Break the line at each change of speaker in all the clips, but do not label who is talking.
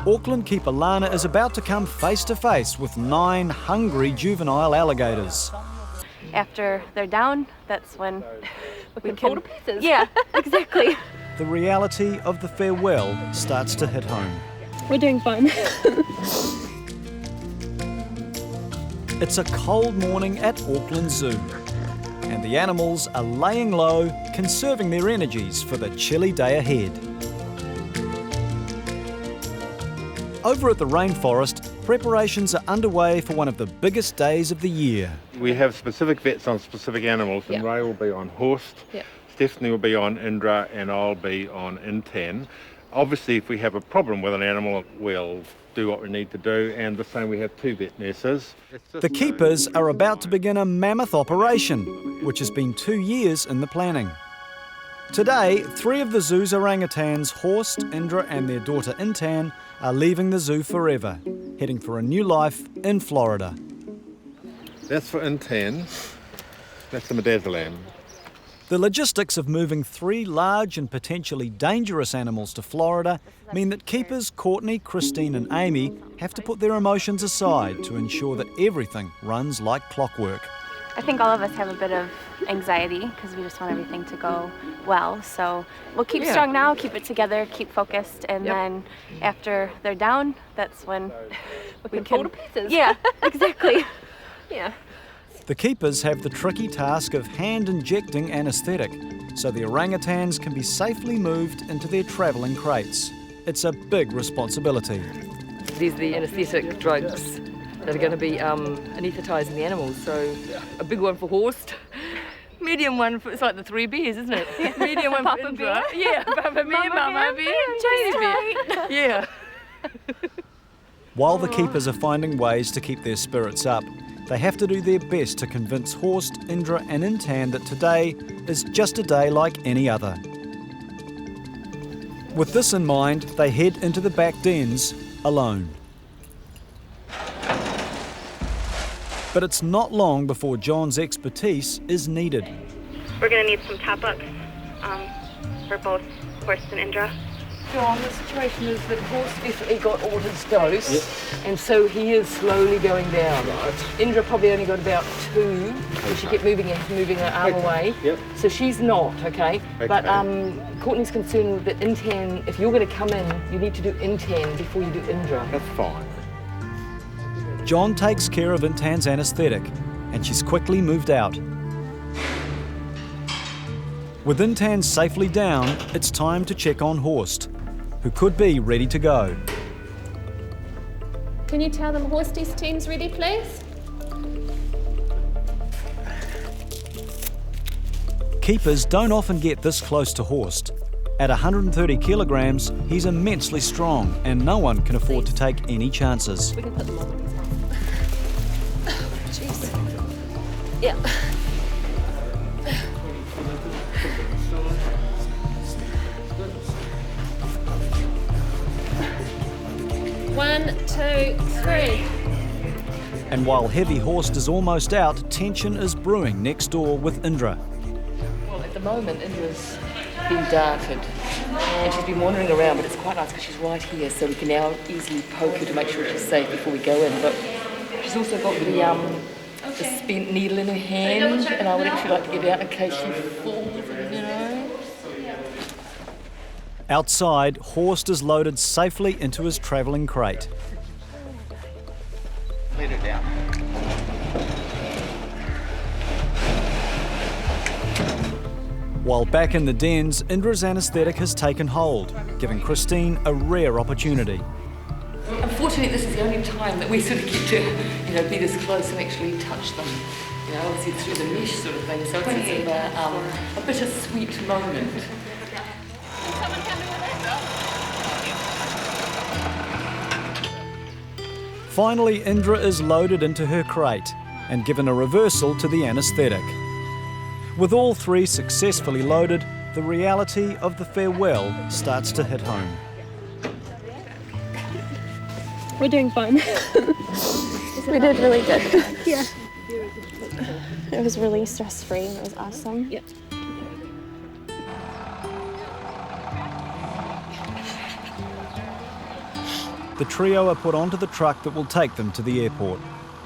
Auckland keeper Lana is about to come face to face with 9 hungry juvenile alligators.
After they're down, that's when we can
fall to pieces.
Yeah, exactly.
The reality of the farewell starts to hit home.
We're doing fine.
It's a cold morning at Auckland Zoo, and the animals are laying low, conserving their energies for the chilly day ahead. Over at the rainforest, preparations are underway for one of the biggest days of the year.
We have specific vets on specific animals, and Ray will be on horse, Stephanie will be on Indra, and I'll be on Intan. Obviously, if we have a problem with an animal, we'll do what we need to do, and the same, we have 2 vet nurses.
The keepers are about to begin a mammoth operation, which has been 2 years in the planning. Today, 3 of the zoo's orangutans, Horst, Indra and their daughter Intan, are leaving the zoo forever, heading for a new life in Florida.
That's for Intan. That's the midazolam.
The logistics of moving 3 large and potentially dangerous animals to Florida mean that keepers Courtney, Christine and Amy have to put their emotions aside to ensure that everything runs like clockwork.
I think all of us have a bit of anxiety because we just want everything to go well. So we'll keep strong now, keep it together, keep focused, and then after they're down, that's when we can
fall to pieces.
Yeah, exactly.
Yeah.
The keepers have the tricky task of hand-injecting anaesthetic so the orangutans can be safely moved into their travelling crates. It's a big responsibility.
These are the anaesthetic drugs that are going to be anesthetizing the animals. So a big one for Horst, medium one for, it's like the 3 beers, isn't it? Medium one for Indra. Yeah, Papa Bear, Mama Bear, Chinese Bear. Yeah.
While the keepers are finding ways to keep their spirits up, they have to do their best to convince Horst, Indra and Intan that today is just a day like any other. With this in mind, they head into the back dens alone. But it's not long before John's expertise is needed.
We're going to need some top-ups for both Horst and Indra.
John, the situation is that Horst definitely got all his dose, and so he is slowly going down. Indra probably only got about 2, and she kept moving her arm away. So she's not, okay? But Courtney's concerned that Intan, if you're going to come in, you need to do Intan before you do Indra.
That's fine.
John takes care of Intan's anaesthetic, and she's quickly moved out. With Intan safely down, it's time to check on Horst, who could be ready to go.
Can you tell them Horsty's team's ready, please?
Keepers don't often get this close to Horst. At 130 kilograms, he's immensely strong, and no one can afford to take any chances.
We can put them on. Jeez. Yeah. One, 2, 3.
And while heavy Horst is almost out, tension is brewing next door with Indra.
Well, at the moment, Indra's been darted, and she's been wandering around, but it's quite nice because she's right here, so we can now easily poke her to make sure she's safe before we go in. But she's also got the spent needle in her hand, and I would actually like to get it out in case she falls, you know.
Outside, Horst is loaded safely into his travelling crate.
Let it down.
While back in the dens, Indra's anaesthetic has taken hold, giving Christine a rare opportunity.
Unfortunately, this is the only time that we sort of get to, be this close and actually touch them. Obviously through the mesh sort of thing, so it's sort of a bittersweet moment.
Finally, Indra is loaded into her crate and given a reversal to the anaesthetic. With all 3 successfully loaded, the reality of the farewell starts to hit home.
We're doing fine.
We did really good.
Yeah.
It was really stress-free. It was awesome.
Yep.
the trio are put onto the truck that will take them to the airport.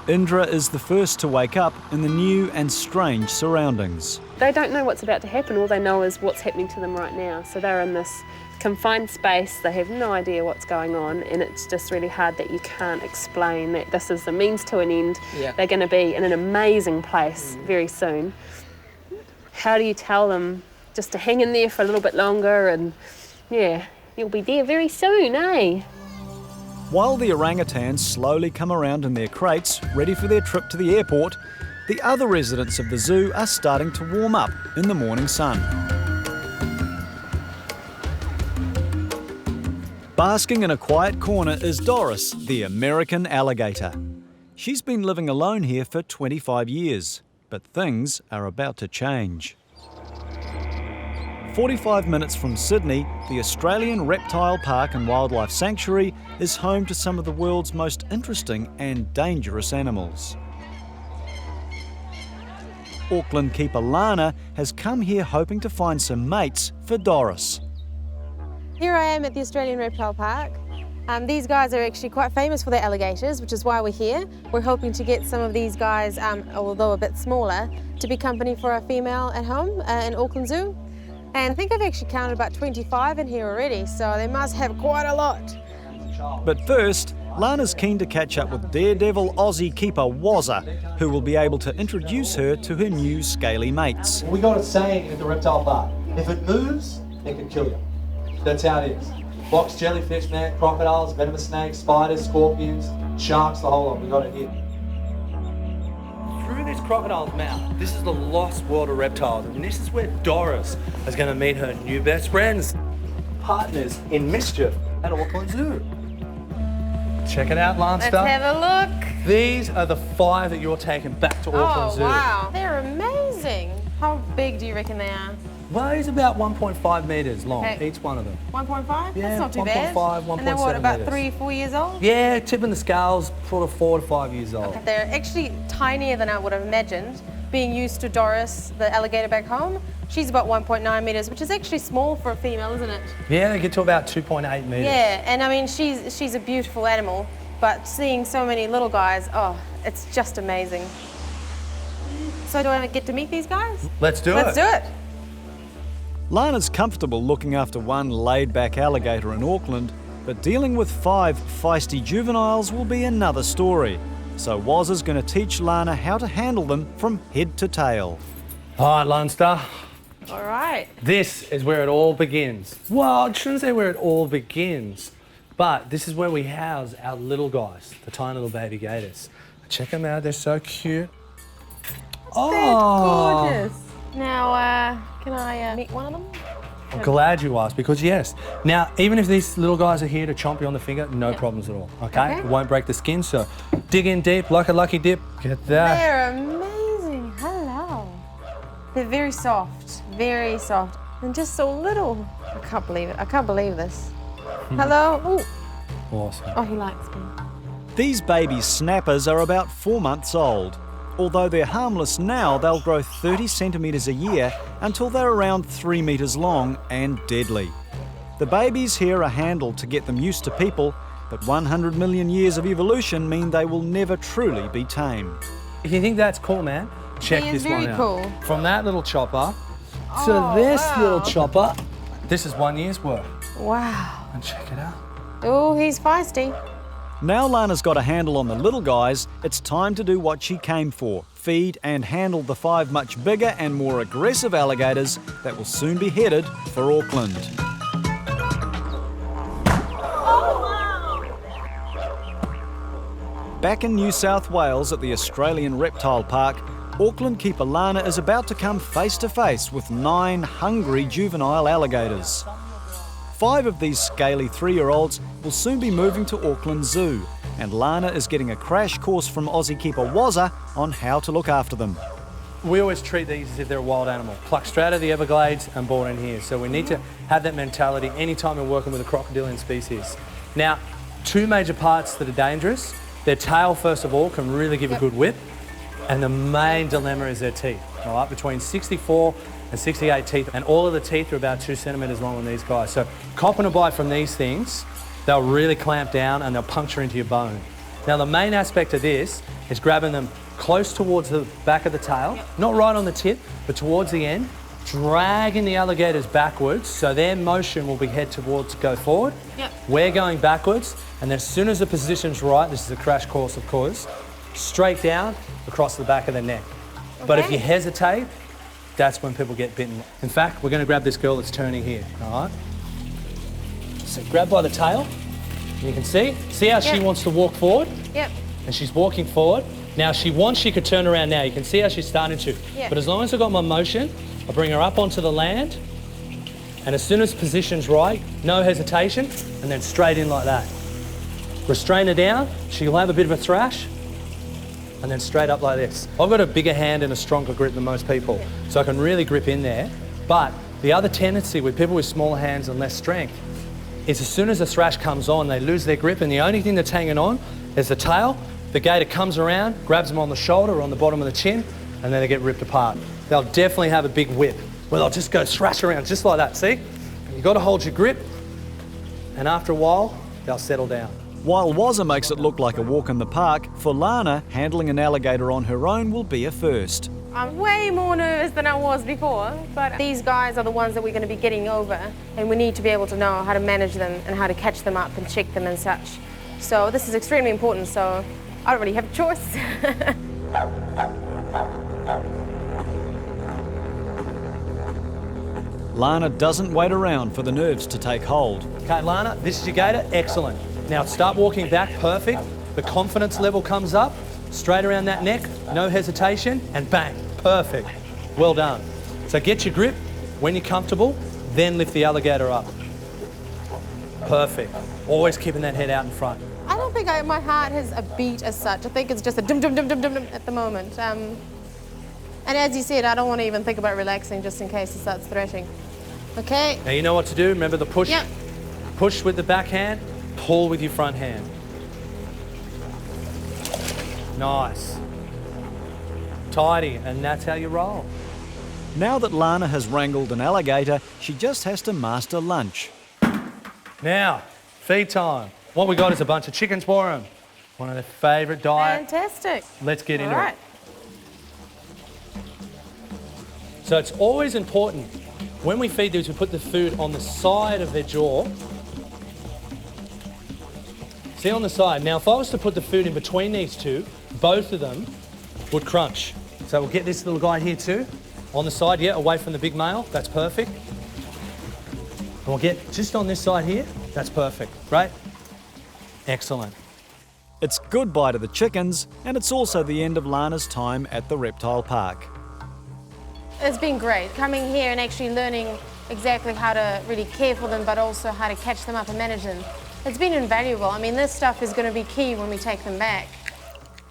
Indra is the first to wake up in the new and strange surroundings.
They don't know what's about to happen, all they know is what's happening to them right now. So they're in this confined space, they have no idea what's going on, and it's just really hard that you can't explain that this is the means to an end.
Yeah.
They're going to be in an amazing place very soon. How do you tell them just to hang in there for a little bit longer, and yeah, you'll be there very soon, eh?
While the orangutans slowly come around in their crates, ready for their trip to the airport, the other residents of the zoo are starting to warm up in the morning sun. Basking in a quiet corner is Doris, the American alligator. She's been living alone here for 25 years, but things are about to change. 45 minutes from Sydney, the Australian Reptile Park and Wildlife Sanctuary is home to some of the world's most interesting and dangerous animals. Auckland keeper Lana has come here hoping to find some mates for Doris.
Here I am at the Australian Reptile Park. These guys are actually quite famous for their alligators, which is why we're here. We're hoping to get some of these guys, although a bit smaller, to be company for a female at home in Auckland Zoo. And I think I've actually counted about 25 in here already, so they must have quite a lot.
But first, Lana's keen to catch up with daredevil Aussie keeper Wazza, who will be able to introduce her to her new scaly mates.
We got a saying at the reptile park: if it moves, it can kill you. That's how it is. Box jellyfish, man, crocodiles, venomous snakes, spiders, scorpions, sharks, the whole lot. We got it here.
Through this crocodile's mouth, this is the lost world of reptiles, and this is where Doris is going to meet her new best friends, partners in mischief at Auckland Zoo. Check it out, Lanster.
Let's have a look.
These are the 5 that you're taking back to Auckland Zoo.
Oh, wow. They're amazing. How big do you reckon they are?
Well, he's about 1.5 metres long,
Okay.
each one of them.
1.5?
Yeah,
That's not too bad.
1.5, 1.7
And they're what, about
metres.
3, 4 years old?
Yeah, tipping the scales, sort of 4 to 5 years old.
They're actually tinier than I would have imagined. Being used to Doris, the alligator back home, she's about 1.9 metres, which is actually small for a female, isn't it?
Yeah, they get to about 2.8 metres.
Yeah, and I mean, she's a beautiful animal, but seeing so many little guys, oh, it's just amazing. So do I get to meet these guys?
Let's do it.
Let's do it.
Lana's comfortable looking after one laid-back alligator in Auckland, but dealing with 5 feisty juveniles will be another story. So Woz is going to teach Lana how to handle them from head to tail.
All right, Leinster.
All right.
This is where it all begins. Well, I shouldn't say where it all begins, but this is where we house our little guys, the tiny little baby gators. Check them out, they're so cute. Oh,
That's gorgeous. Now, can I meet one of them?
I'm glad you asked, because yes. Now, even if these little guys are here to chomp you on the finger, no problems at all, okay? It won't break the skin, so dig in deep like a lucky dip. Get that.
They're amazing. Hello. They're very soft, and just so little. I can't believe it. I can't believe this. Hello. Ooh.
Awesome.
Oh, he likes me.
These baby snappers are about 4 months old. Although they're harmless now, they'll grow 30 centimetres a year until they're around 3 metres long and deadly. The babies here are handled to get them used to people, but 100 million years of evolution mean they will never truly be tamed.
If you think that's cool, man, check
He is
this one
very
out.
cool.
From that little chopper to this little chopper, this is 1 year's work.
Wow.
And check it out.
Oh, he's feisty.
Now Lana's got a handle on the little guys, it's time to do what she came for, feed and handle the 5 much bigger and more aggressive alligators that will soon be headed for Auckland. Back in New South Wales at the Australian Reptile Park, Auckland keeper Lana is about to come face to face with 9 hungry juvenile alligators. 5 of these scaly 3-year-olds will soon be moving to Auckland Zoo, and Lana is getting a crash course from Aussie keeper Wazza on how to look after them.
We always treat these as if they're a wild animal, plucked straight out of the Everglades and brought in here. So we need to have that mentality anytime we're working with a crocodilian species. Now, 2 major parts that are dangerous. Their tail, first of all, can really give a good whip, and the main dilemma is their teeth. All right, between 64 and 68 teeth, and all of the teeth are about 2 centimetres long on these guys. So copping a bite from these things they'll really clamp down and they'll puncture into your bone. Now the main aspect of this is grabbing them close towards the back of the tail, not right on the tip, but towards the end, dragging the alligators backwards so their motion will be head towards go forward.
Yep.
We're going backwards, and then as soon as the position's right, this is a crash course of course, straight down across the back of the neck. Okay. But if you hesitate, that's when people get bitten. In fact, we're going to grab this girl that's turning here, all right? So grab by the tail, and you can see how she wants to walk forward?
Yep.
And she's walking forward. Now, she could turn around now. You can see how she's starting to.
Yep.
But as long as I've got my motion, I bring her up onto the land, and as soon as position's right, no hesitation, and then straight in like that. Restrain her down, she'll have a bit of a thrash, and then straight up like this. I've got a bigger hand and a stronger grip than most people, so I can really grip in there. But the other tendency with people with smaller hands and less strength is as soon as the thrash comes on, they lose their grip, and the only thing that's hanging on is the tail. The gator comes around, grabs them on the shoulder or on the bottom of the chin, and then they get ripped apart. They'll definitely have a big whip where they'll just go thrash around just like that, see? And you've got to hold your grip, and after a while, they'll settle down.
While Wazza makes it look like a walk in the park, for Lana, handling an alligator on her own will be a first.
I'm way more nervous than I was before, but these guys are the ones that we're going to be getting over, and we need to be able to know how to manage them and how to catch them up and check them and such. So this is extremely important, so I don't really have a choice.
Lana doesn't wait around for the nerves to take hold.
Okay, Lana, this is your gator, excellent. Now start walking back, perfect. The confidence level comes up, straight around that neck, no hesitation, and bang, perfect. Well done. So get your grip, when you're comfortable, then lift the alligator up. Perfect. Always keeping that head out in front.
I don't think my heart has a beat as such. I think it's just a dum dum dum dum dum at the moment. And as you said, I don't want to even think about relaxing just in case it starts thrashing. Okay.
Now you know what to do. Remember the push?
Yep.
Push with the back hand, pull with your front hand. Nice. Tidy, and that's how you roll.
Now that Lana has wrangled an alligator, she just has to master lunch.
Now, feed time. What we got is a bunch of chickens for them. One of their favourite diets.
Fantastic.
Let's get into
All right.
it. So it's always important when we feed these, we put the food on the side of their jaw. See, on the side. Now, if I was to put the food in between these two, both of them would crunch. So we'll get this little guy here too. On the side, yeah, away from the big male. That's perfect. And we'll get just on this side here. That's perfect. Right? Excellent.
It's goodbye to the chickens, and it's also the end of Lana's time at the reptile park.
It's been great coming here and actually learning exactly how to really care for them, but also how to catch them up and manage them. It's been invaluable. I mean, this stuff is going to be key when we take them back.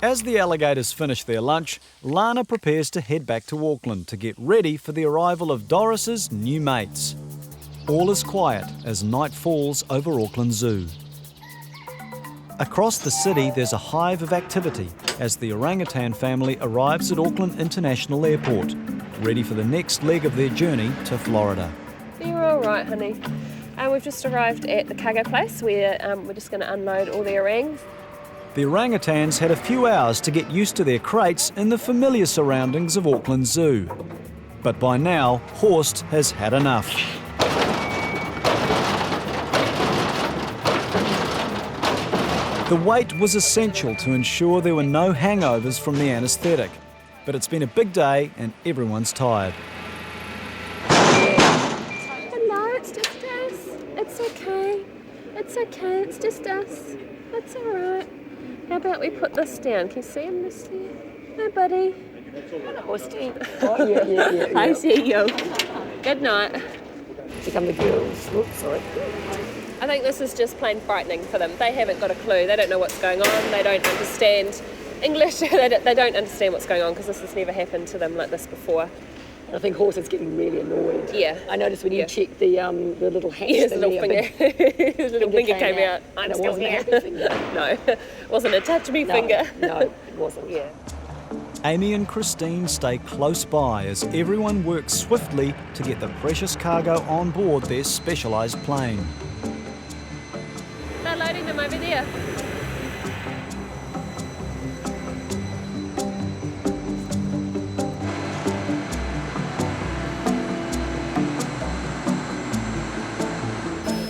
As the alligators finish their lunch, Lana prepares to head back to Auckland to get ready for the arrival of Doris's new mates. All is quiet as night falls over Auckland Zoo. Across the city, there's a hive of activity as the orangutan family arrives at Auckland International Airport, ready for the next leg of their journey to Florida.
You're all right, honey. We've just arrived at the cargo place where we're just going to unload all the orangs.
The orangutans had a few hours to get used to their crates in the familiar surroundings of Auckland Zoo. But by now, Horst has had enough. The wait was essential to ensure there were no hangovers from the anaesthetic. But it's been a big day and everyone's tired.
Hello, it's just us. It's okay. It's okay, it's just us. That's all right. How about we put this down? Can you see him this here? Hi, buddy. Horsty.
Oh, yeah.
I see you. Good night.
Become the girls. Oops, sorry.
I think this is just plain frightening for them. They haven't got a clue. They don't know what's going on. They don't understand English. They don't understand what's going on because this has never happened to them like this before.
I think Horse is getting really annoyed.
Yeah.
I noticed when you checked the little hat.
His little finger. His little finger came out.
And it wasn't a happy finger.
No, it wasn't a touch me finger.
No, it wasn't.
Yeah.
Amy and Christine stay close by as everyone works swiftly to get the precious cargo on board their specialised plane.
start loading them over there.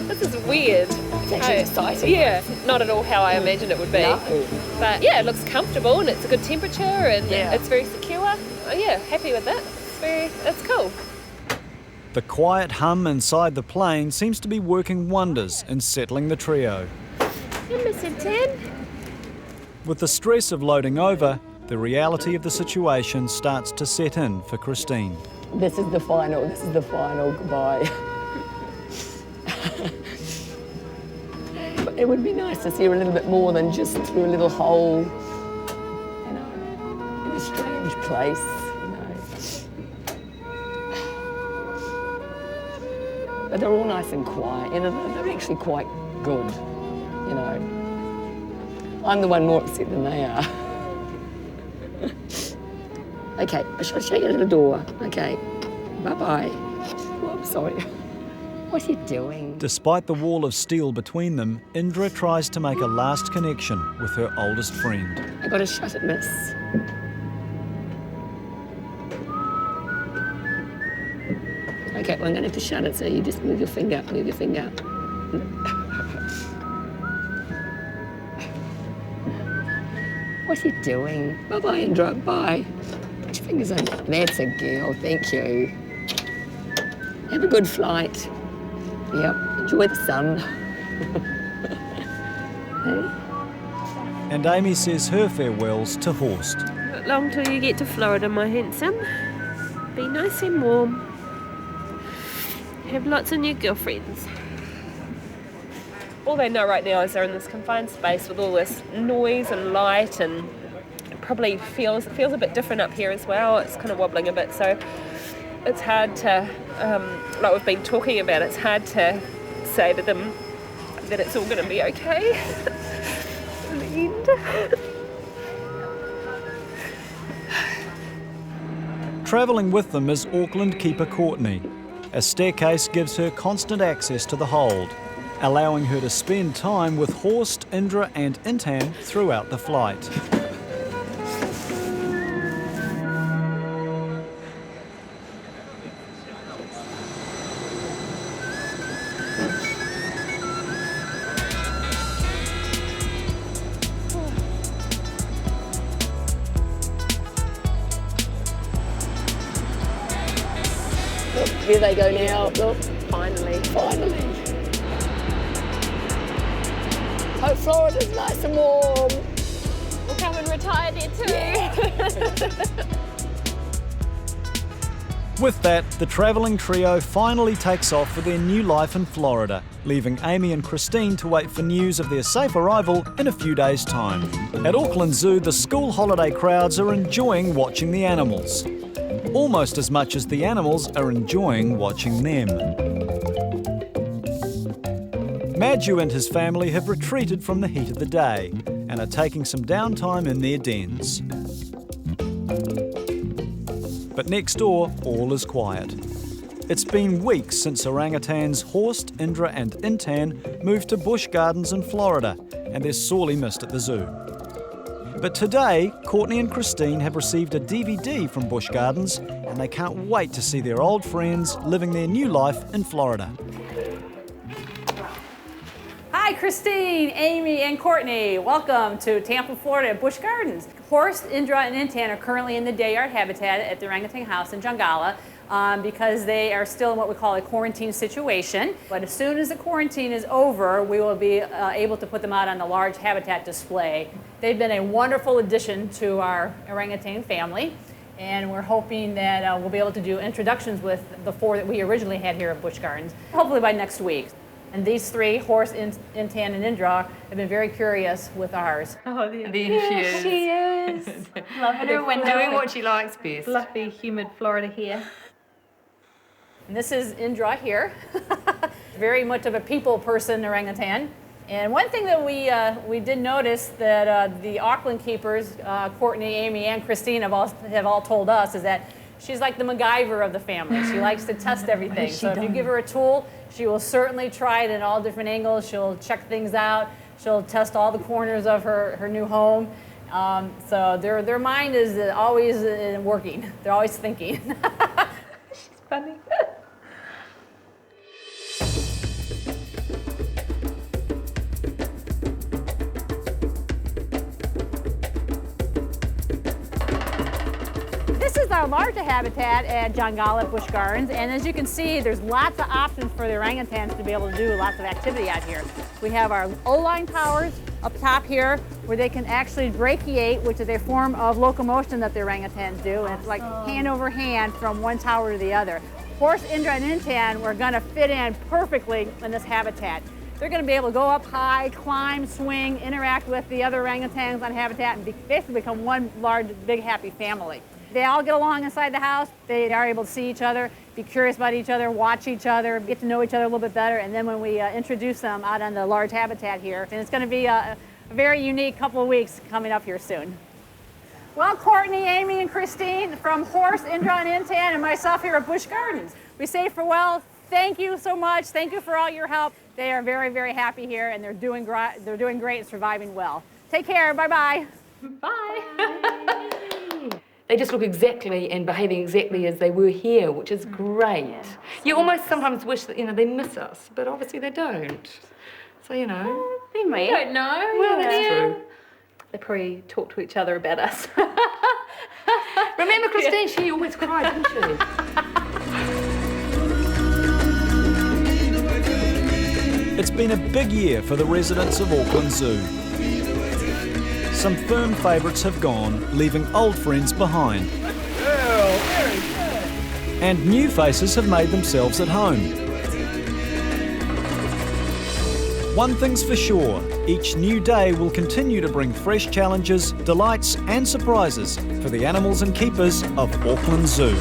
This is weird.
It's actually exciting.
Yeah, not at all how I imagined it would be.
No.
But yeah, it looks comfortable and it's a good temperature and
Yeah.
it's very secure. Oh yeah, happy with that. It's cool.
The quiet hum inside the plane seems to be working wonders in settling the trio.
Hey, Miss Intan.
With the stress of loading over, the reality of the situation starts to set in for Christine.
This is the final goodbye. But it would be nice to see her a little bit more than just through a little hole, you know, in a strange place, you know. But they're all nice and quiet, you know, they're actually quite good, you know. I'm the one more upset than they are. Okay, I should show you a little door. Okay, bye-bye. Oh, I'm sorry. What are you doing?
Despite the wall of steel between them, Indra tries to make a last connection with her oldest friend.
I gotta shut it, miss. Okay, well, I'm gonna have to shut it, so you just move your finger, move your finger. What are you doing? Bye-bye, Indra, bye. Put your fingers on. That's a girl, thank you. Have a good flight. Yep, enjoy the sun. Hey?
And Amy says her farewells to Horst.
Not long till you get to Florida, my handsome. Be nice and warm. Have lots of new girlfriends. All they know right now is they're in this confined space with all this noise and light, and it probably feels a bit different up here as well. It's kind of wobbling a bit, so it's hard to, like we've been talking about, it's hard to say to them that it's all going to be okay in the end.
Travelling with them is Auckland keeper Courtney. A staircase gives her constant access to the hold, allowing her to spend time with Horst, Indra and Intan throughout the flight.
Look, here they go now. Look,
Finally.
finally. Hope Florida's nice and warm.
We'll come and retire there too.
With that, the travelling trio finally takes off for their new life in Florida, leaving Amy and Christine to wait for news of their safe arrival in a few days' time. At Auckland Zoo, the school holiday crowds are enjoying watching the animals, almost as much as the animals are enjoying watching them. Madju and his family have retreated from the heat of the day and are taking some downtime in their dens. But next door, all is quiet. It's been weeks since orangutans Horst, Indra and Intan moved to bush gardens in Florida, and they're sorely missed at the zoo. But today, Courtney and Christine have received a DVD from Bush Gardens, and they can't wait to see their old friends living their new life in Florida.
Hi, Christine, Amy, and Courtney. Welcome to Tampa, Florida at Bush Gardens. Horst, Indra, and Intan are currently in the day yard habitat at the orangutan house in Jungala because they are still in what we call a quarantine situation. But as soon as the quarantine is over, we will be able to put them out on the large habitat display. They've been a wonderful addition to our orangutan family, and we're hoping that we'll be able to do introductions with the 4 that we originally had here at Bush Gardens, hopefully by next week. And these 3, Horst, Intan, and Indra, have been very curious with ours.
Oh, there she is.
Loving her window.
Doing what she likes best.
Fluffy, humid Florida here.
And this is Indra here. Very much of a people person, orangutan. And one thing that we did notice that the Auckland keepers, Courtney, Amy, and Christine have all told us is that She's like the MacGyver of the family. She likes to test everything. So if you give her a tool, she will certainly try it in all different angles. She'll check things out. She'll test all the corners of her new home. So their mind is always working. They're always thinking.
She's funny.
This is our larger habitat at Jongala Busch Gardens, and as you can see, there's lots of options for the orangutans to be able to do lots of activity out here. We have our O-line towers up top here, where they can actually brachiate, which is a form of locomotion that the orangutans do, and it's like hand over hand from one tower to the other. Horse, Indra, and Intan were going to fit in perfectly in this habitat. They're going to be able to go up high, climb, swing, interact with the other orangutans on habitat, and basically become one large, big, happy family. They all get along inside the house. They are able to see each other, be curious about each other, watch each other, get to know each other a little bit better. And then when we introduce them out on the large habitat here, and it's going to be a very unique couple of weeks coming up here soon. Well, Courtney, Amy, and Christine from Horse, Indra, and Intan, and myself here at Busch Gardens, we say farewell. Thank you so much. Thank you for all your help. They are very, very happy here, and they're doing great and surviving well. Take care. Bye-bye.
Bye. They just look exactly and behaving exactly as they were here, which is great. Yeah. You almost sometimes wish that, they miss us, but obviously they don't. So,
They might.
I don't know. Well, that's true.
They probably talk to each other about us.
Remember Christine, she always cried, didn't she?
It's been a big year for the residents of Auckland Zoo. Some firm favourites have gone, leaving old friends behind. And new faces have made themselves at home. One thing's for sure, each new day will continue to bring fresh challenges, delights and surprises for the animals and keepers of Auckland Zoo.